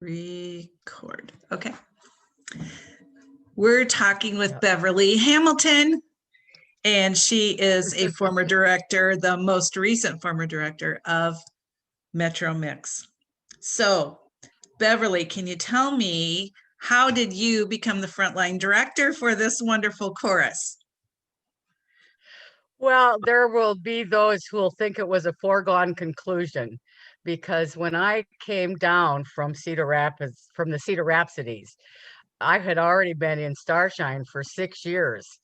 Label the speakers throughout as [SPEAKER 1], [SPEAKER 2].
[SPEAKER 1] Record. Okay. We're talking with
[SPEAKER 2] Yeah.
[SPEAKER 1] Beverly Hamilton, and she is a former director, the most recent former director of Metro Mix. So, Beverly, can you tell me, how did you become the frontline director for this wonderful chorus?
[SPEAKER 2] Well, there will be those who will think it was a foregone conclusion, because when I came down from Cedar Rapids, from the Cedar Rhapsodies, I had already been in Starshine for 6 years.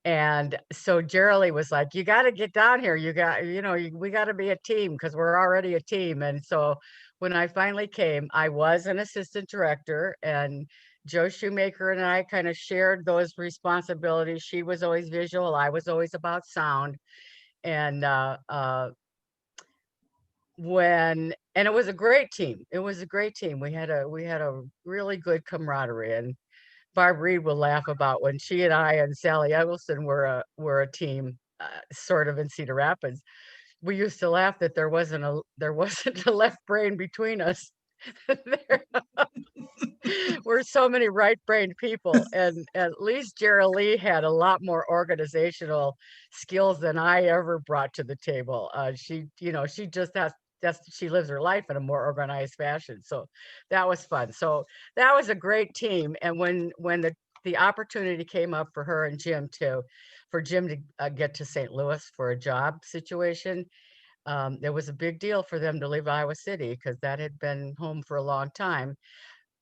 [SPEAKER 2] And so Geraldine was like, you got to get down here. You got, we got to be a team because we're already a team. And so when I finally came, I was an assistant director, and Joe Shoemaker and I kind of shared those responsibilities. She was always visual. I was always about sound. And and it was a great team. It was a great team. We had a really good camaraderie. And Barb Reed will laugh about when she and I and Sally Eggleston were a team, sort of in Cedar Rapids. We used to laugh that there wasn't a left brain between us. There were so many right-brained people, and at least Gerald Lee had a lot more organizational skills than I ever brought to the table. She just has. She lives her life in a more organized fashion. So that was fun. So that was a great team. And when the opportunity came up for her and for Jim to get to St. Louis for a job situation, it was a big deal for them to leave Iowa City because that had been home for a long time.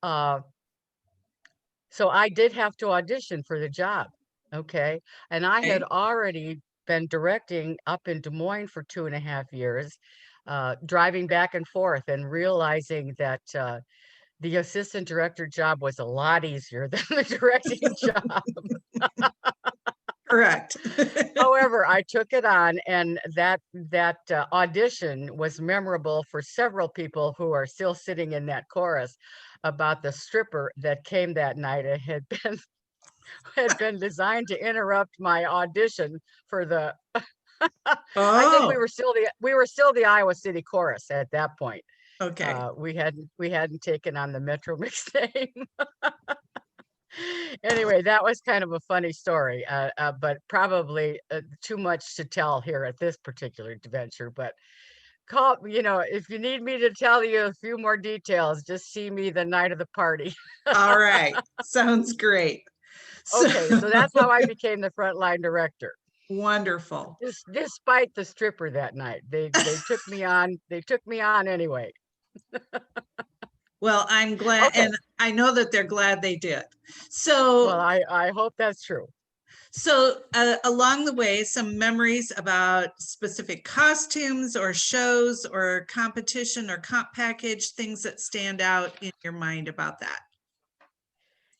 [SPEAKER 2] Uh, so I did have to audition for the job. Okay. And I had
[SPEAKER 1] Okay.
[SPEAKER 2] already been directing up in Des Moines for 2.5 years, driving back and forth and realizing that the assistant director job was a lot easier than the directing job.
[SPEAKER 1] Correct.
[SPEAKER 2] However, I took it on, and that audition was memorable for several people who are still sitting in that chorus about the stripper that came that night. It had been had been designed to interrupt my audition for the. I think
[SPEAKER 1] Oh,
[SPEAKER 2] we were still the Iowa City chorus at that point.
[SPEAKER 1] okay.
[SPEAKER 2] We hadn't taken on the Metro Mix name. Anyway, that was kind of a funny story, but probably too much to tell here at this particular adventure. But if you need me to tell you a few more details, just see me the night of the party.
[SPEAKER 1] All right. Sounds great. So
[SPEAKER 2] Okay, so that's how I became the frontline director.
[SPEAKER 1] wonderful.
[SPEAKER 2] Despite the stripper that night, they took me on. They took me on anyway.
[SPEAKER 1] Well, I'm glad,
[SPEAKER 2] Okay,
[SPEAKER 1] and I know that they're glad they did.
[SPEAKER 2] well,
[SPEAKER 1] So,
[SPEAKER 2] I hope that's true.
[SPEAKER 1] along the way, some memories about specific costumes or shows or competition or comp package, things that stand out in your mind about that.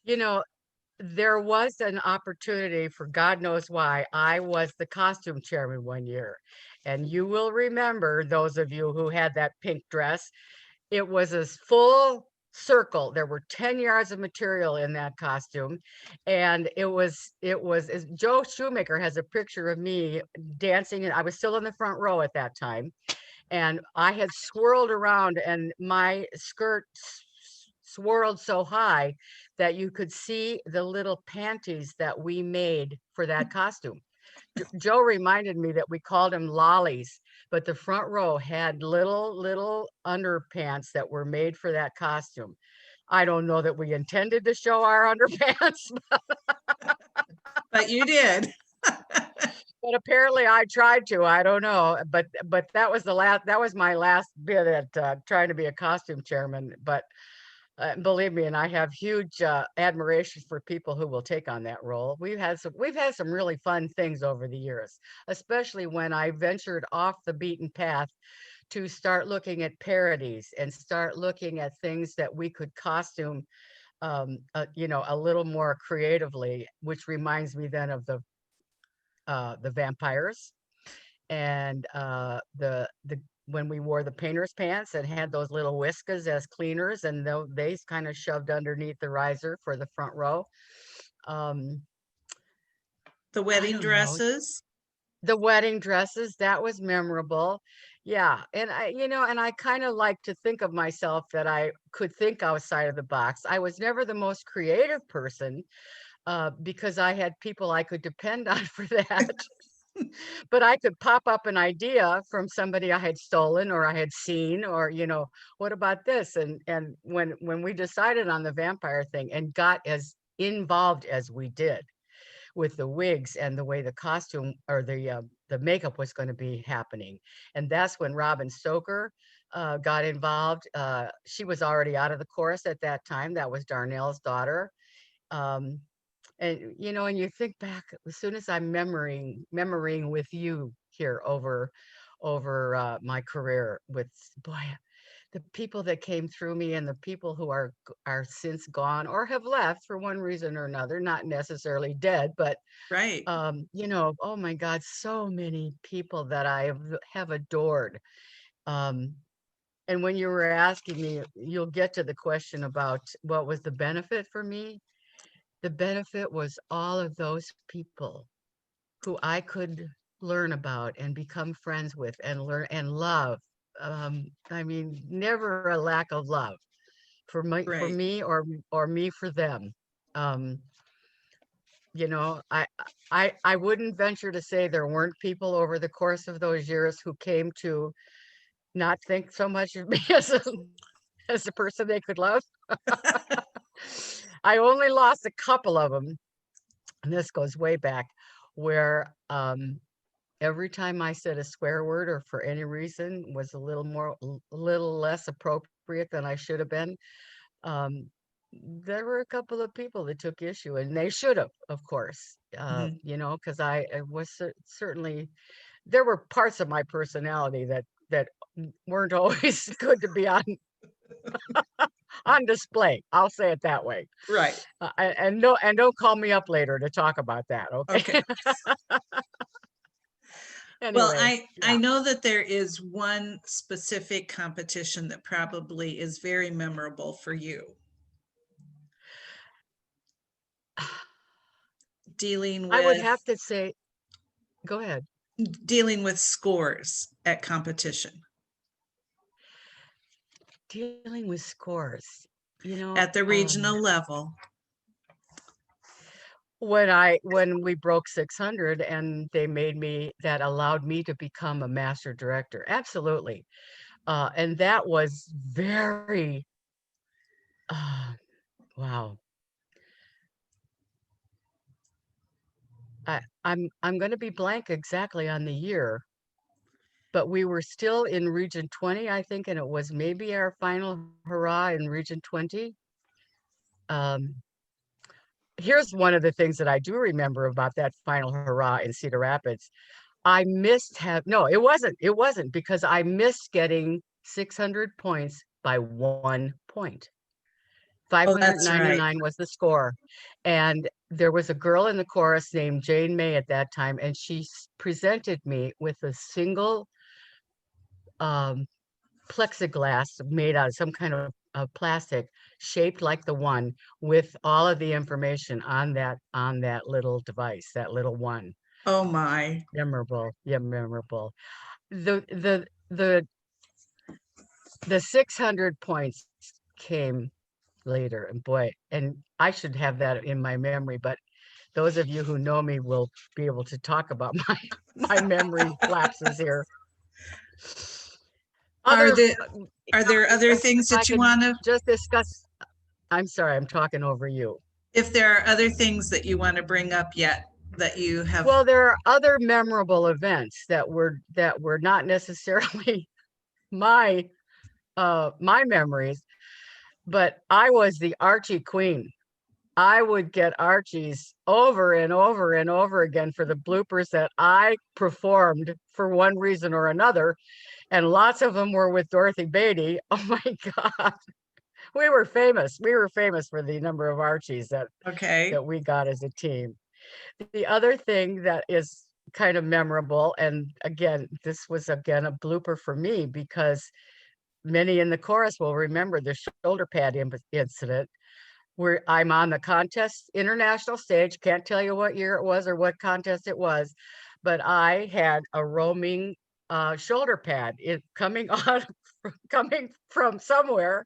[SPEAKER 2] You know, there was an opportunity, for God knows why. I was the costume chairman one year, and you will remember, those of you who had that pink dress, it was a full circle. There were 10 yards of material in that costume, and Joe Shoemaker has a picture of me dancing, and I was still in the front row at that time, and I had swirled around, and my skirt swirled so high that you could see the little panties that we made for that costume. Joe reminded me that we called them lollies, but the front row had little underpants that were made for that costume. I don't know that we intended to show our underpants,
[SPEAKER 1] But you did.
[SPEAKER 2] but apparently I tried to. I don't know, but that was my last bit at trying to be a costume chairman. But believe me, and I have huge admiration for people who will take on that role. We've had some really fun things over the years, especially when I ventured off the beaten path to start looking at parodies and start looking at things that we could costume, a little more creatively. Which reminds me then of the vampires, and the when we wore the painter's pants and had those little whiskas as cleaners, and they kind of shoved underneath the riser for the front row. Um,
[SPEAKER 1] The
[SPEAKER 2] I
[SPEAKER 1] wedding
[SPEAKER 2] don't know.
[SPEAKER 1] dresses.
[SPEAKER 2] The wedding dresses, that was memorable. Yeah, and I kind of like to think of myself that I could think outside of the box. I was never the most creative person, because I had people I could depend on for that. But I could pop up an idea from somebody I had stolen or I had seen, or, what about this? And when we decided on the vampire thing and got as involved as we did with the wigs and the way the costume or the makeup was going to be happening. And that's when Robin Stoker got involved. She was already out of the chorus at that time. That was Darnell's daughter. Um, and you think back, as soon as I'm memorying with you here over my career with, boy, the people that came through me and the people who are since gone or have left for one reason or another, not necessarily dead, but
[SPEAKER 1] Right.
[SPEAKER 2] oh my God, so many people that have adored. Um, and when you were asking me, you'll get to the question about what was the benefit for me. The benefit was all of those people who I could learn about and become friends with and learn and love. I mean, never a lack of love for
[SPEAKER 1] Right.
[SPEAKER 2] me or me for them. Um, you know, I wouldn't venture to say there weren't people over the course of those years who came to not think so much of me as a person they could love. I only lost a couple of them, and this goes way back, where every time I said a swear word or for any reason was a little less appropriate than I should have been, um, there were a couple of people that took issue, and they should have, of course,
[SPEAKER 1] Mhm.
[SPEAKER 2] because I was certainly, there were parts of my personality that weren't always good to be on display. I'll say it that way.
[SPEAKER 1] Right.
[SPEAKER 2] And no, and don't call me up later to talk about that.
[SPEAKER 1] Okay.
[SPEAKER 2] Okay.
[SPEAKER 1] Well,
[SPEAKER 2] Anyway,
[SPEAKER 1] I
[SPEAKER 2] yeah.
[SPEAKER 1] know that there is one specific competition that probably is very memorable for you. Dealing
[SPEAKER 2] I would
[SPEAKER 1] with
[SPEAKER 2] have to say, go ahead.
[SPEAKER 1] dealing with scores at competition
[SPEAKER 2] Dealing with scores, you know,
[SPEAKER 1] at the regional level.
[SPEAKER 2] when we broke 600 and they made me, that allowed me to become a master director. Absolutely. And that was very, uh, wow. I'm going to be blank exactly on the year, but we were still in Region 20, I think, and it was maybe our final hurrah in Region 20. Um, Here's one of the things that I do remember about that final hurrah in Cedar Rapids. I missed have no, it wasn't because I missed getting 600 points by 1 point.
[SPEAKER 1] Oh, that's right.
[SPEAKER 2] 599 was the score. And there was a girl in the chorus named Jane May at that time, and she presented me with a single um, plexiglass made out of some kind of plastic shaped like the one, with all of the information on that little device, that little one.
[SPEAKER 1] Oh my.
[SPEAKER 2] Memorable. Yeah, memorable. The 600 points came later, and boy, and I should have that in my memory, but those of you who know me will be able to talk about my memory lapses here.
[SPEAKER 1] Are
[SPEAKER 2] Other,
[SPEAKER 1] the are there other
[SPEAKER 2] if
[SPEAKER 1] things
[SPEAKER 2] I
[SPEAKER 1] that you
[SPEAKER 2] could
[SPEAKER 1] want to,
[SPEAKER 2] just discuss, I'm sorry, I'm talking over you.
[SPEAKER 1] if there are other things that you want to bring up yet that you have?
[SPEAKER 2] Well, there are other memorable events that were not necessarily my my memories, but I was the Archie queen. I would get Archies over and over and over again for the bloopers that I performed for one reason or another. And lots of them were with Dorothy Beatty. Oh my God. We were famous. We were famous for the number of Archies
[SPEAKER 1] Okay.
[SPEAKER 2] that we got as a team. The other thing that is kind of memorable, and again, this was again a blooper for me because many in the chorus will remember the shoulder pad incident, where I'm on the contest international stage. Can't tell you what year it was or what contest it was, but I had a roaming shoulder pad coming out, coming from somewhere,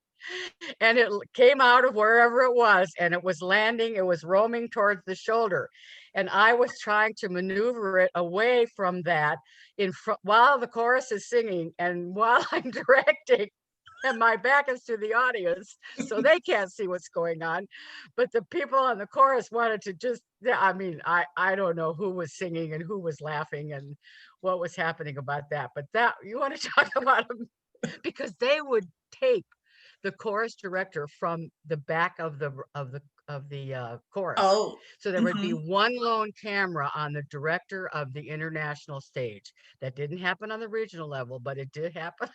[SPEAKER 2] and it came out of wherever it was, and it was landing, it was roaming towards the shoulder. And I was trying to maneuver it away from that in front while the chorus is singing and while I'm directing. And my back is to the audience, so they can't see what's going on. But the people on the chorus wanted to just, I mean, I don't know who was singing and who was laughing and what was happening about that. But that, you want to talk about them, because they would tape the chorus director from the back of the chorus.
[SPEAKER 1] Oh,
[SPEAKER 2] So there would be
[SPEAKER 1] mhm.
[SPEAKER 2] one lone camera on the director of the international stage. That didn't happen on the regional level, but it did happen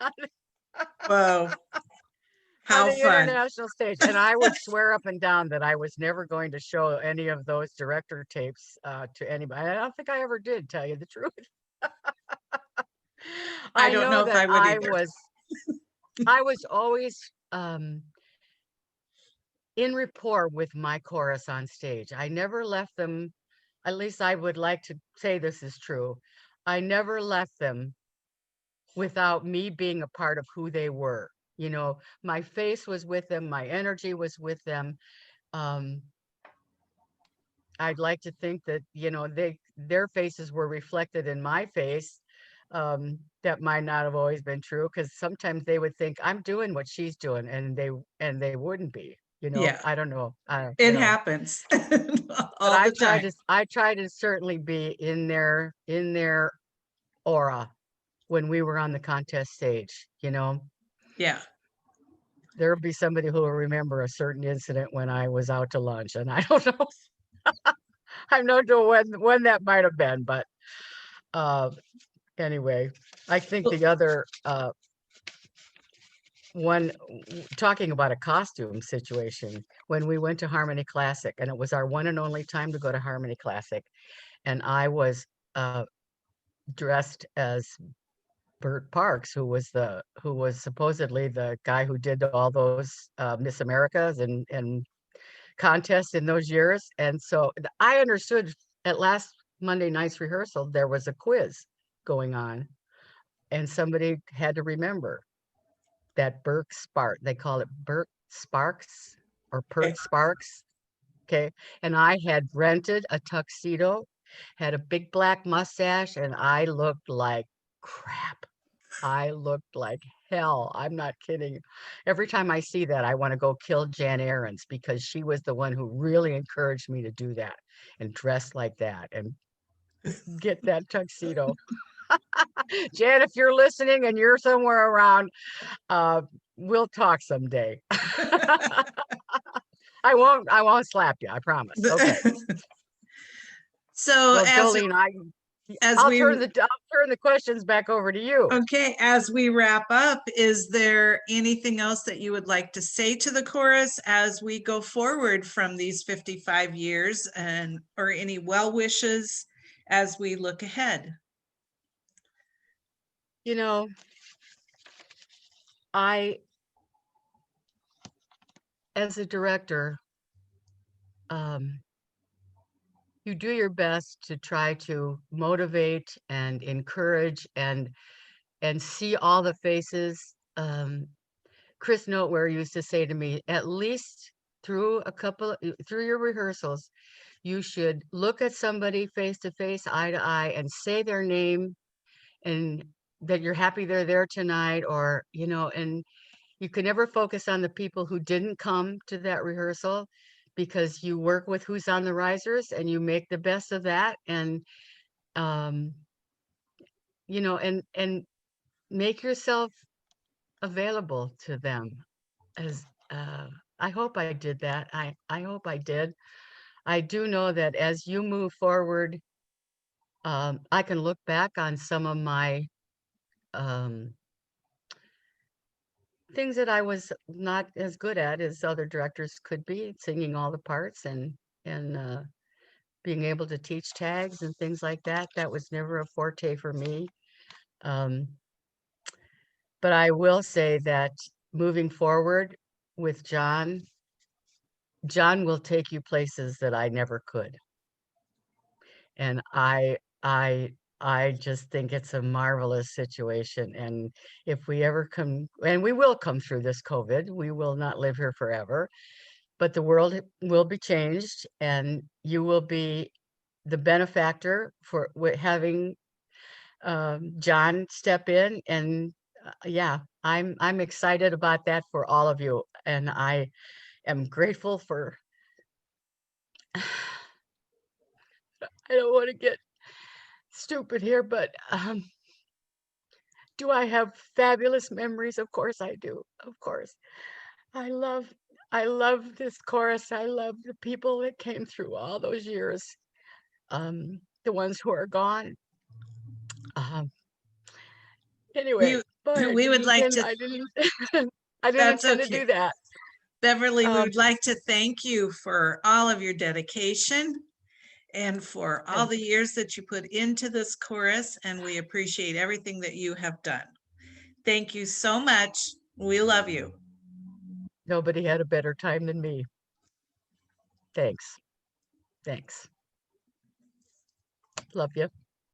[SPEAKER 1] Whoa,
[SPEAKER 2] on
[SPEAKER 1] how
[SPEAKER 2] the
[SPEAKER 1] fun.
[SPEAKER 2] international stage. And I would swear up and down that I was never going to show any of those director tapes to anybody. I don't think I ever did, tell you the truth.
[SPEAKER 1] I
[SPEAKER 2] I
[SPEAKER 1] don't
[SPEAKER 2] know
[SPEAKER 1] know if
[SPEAKER 2] that
[SPEAKER 1] I would either.
[SPEAKER 2] I was always in rapport with my chorus on stage. I never left them, at least I would like to say this is true. I never left them without me being a part of who they were. You know, my face was with them, my energy was with them. Um, I'd like to think that, you know, their faces were reflected in my face. That might not have always been true, because sometimes they would think I'm doing what she's doing, and they wouldn't be. You know,
[SPEAKER 1] Yeah,
[SPEAKER 2] I don't know. You
[SPEAKER 1] it
[SPEAKER 2] know,
[SPEAKER 1] happens
[SPEAKER 2] but
[SPEAKER 1] all the time.
[SPEAKER 2] I try to certainly be in their aura when we were on the contest stage. You know,
[SPEAKER 1] Yeah.
[SPEAKER 2] there'll be somebody who will remember a certain incident when I was out to lunch, and I don't know. I don't know when that might have been, but uh, anyway, I think
[SPEAKER 1] Well,
[SPEAKER 2] the other one, talking about a costume situation, when we went to Harmony Classic, and it was our one and only time to go to Harmony Classic, and I was uh, dressed as Bert Parks, who was supposedly the guy who did all those Miss Americas and contests in those years. And so I understood at last Monday night's rehearsal there was a quiz going on, and somebody had to remember that Burke Spark, they call it Burke Sparks or
[SPEAKER 1] okay.
[SPEAKER 2] Pert Sparks. Okay. And I had rented a tuxedo, had a big black mustache, and I looked like crap. I looked like hell. I'm not kidding. Every time I see that, I want to go kill Jan Ahrens, because she was the one who really encouraged me to do that and dress like that and get that tuxedo. Jan, if you're listening and you're somewhere around, uh, we'll talk someday. I won't slap you, I promise. Okay.
[SPEAKER 1] So
[SPEAKER 2] Well, Jolene,
[SPEAKER 1] as we
[SPEAKER 2] I'll turn the questions back over to you.
[SPEAKER 1] okay, as we wrap up, is there anything else that you would like to say to the chorus as we go forward from these 55 years, and or any well wishes as we look ahead?
[SPEAKER 2] You know, as a director, you do your best to try to motivate and encourage and see all the faces. Chris Noteware used to say to me, at least through through your rehearsals, you should look at somebody face to face, eye to eye, and say their name, and that you're happy they're there tonight, or, you know, and you can never focus on the people who didn't come to that rehearsal, because you work with who's on the risers and you make the best of that. And, um, you know, and make yourself available to them as, I hope I did that. I hope I did. I do know that as you move forward, I can look back on some of my um, things that I was not as good at as other directors could be, singing all the parts and being able to teach tags and things like that. That was never a forte for me. Um, but I will say that moving forward with John will take you places that I never could. And I I just think it's a marvelous situation. And if we ever come, and we will come through this COVID, we will not live here forever, but the world will be changed, and you will be the benefactor for having John step in. And yeah, I'm excited about that for all of you. And I am grateful for, I don't want to get stupid here, but do I have fabulous memories? Of course I do. Of course. I love I love this chorus. I love the people that came through all those years. The ones who are gone. Um, anyway,
[SPEAKER 1] We,
[SPEAKER 2] boy,
[SPEAKER 1] we would like to,
[SPEAKER 2] I didn't I didn't
[SPEAKER 1] that's
[SPEAKER 2] intend to
[SPEAKER 1] okay.
[SPEAKER 2] do that.
[SPEAKER 1] Beverly, we
[SPEAKER 2] Um,
[SPEAKER 1] would like to thank you for all of your dedication and for all
[SPEAKER 2] and
[SPEAKER 1] the years that you put into this chorus, and we appreciate everything that you have done. Thank you so much. We love you.
[SPEAKER 2] nobody had a better time than me. Thanks. Thanks. Love you.